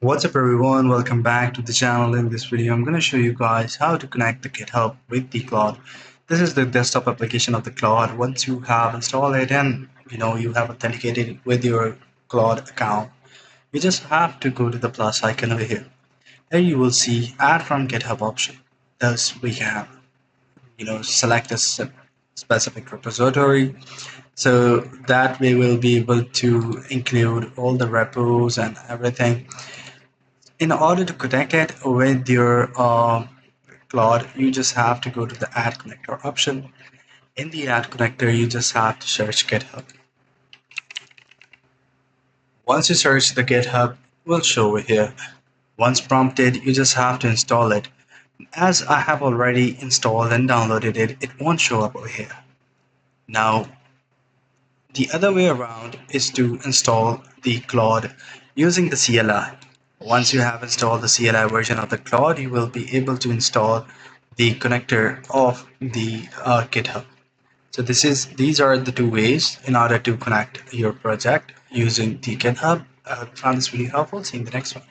What's up everyone, welcome back to the channel. In this video I'm going to show you guys how to connect the GitHub with the Claude. This is the desktop application of the Claude. Once you have installed it and you have authenticated with your Claude account, you just have to go to the plus icon over here. There you will see add from GitHub option. Thus we can select a specific repository, so that we will be able to include all the repos and everything. In order to connect it with your Claude, you just have to go to the add connector option. In the add connector, you just have to search GitHub. Once you search the GitHub, it will show over here. Once prompted, you just have to install it. As I have already installed and downloaded it, it won't show up over here. Now, the other way around is to install the Claude using the CLI. Once you have installed the CLI version of the Claude, you will be able to install the connector of the GitHub. So these are the two ways in order to connect your project using the GitHub. I found this really helpful. See you in the next one.